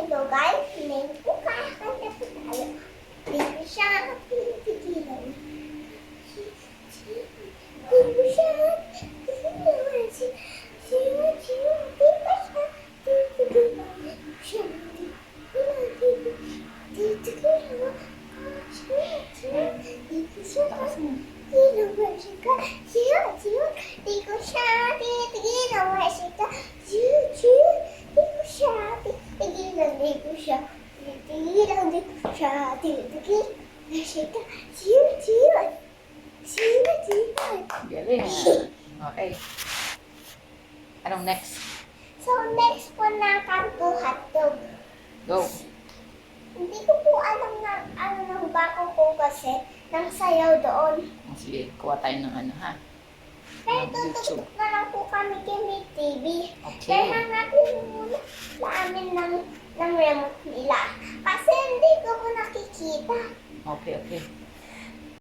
Hello guys, ngayon po kakanta po tayo. Di ko siya pipigilan. Di ko siya pipigilan. Di ko siya pipigilan. Galing. Okay. Anong next? So next po na kanto hotdog. Go. Hindi ko po alam na ano ng bako ko kasi nang sayaw doon. Sige, kuha tayo ng ano ha. Pero YouTube. tututok na lang po kami kay May TV. Okay. Kaya hanapin muna sa amin ng remote nila. Kasi hindi ko po nakikita. Okay, okay.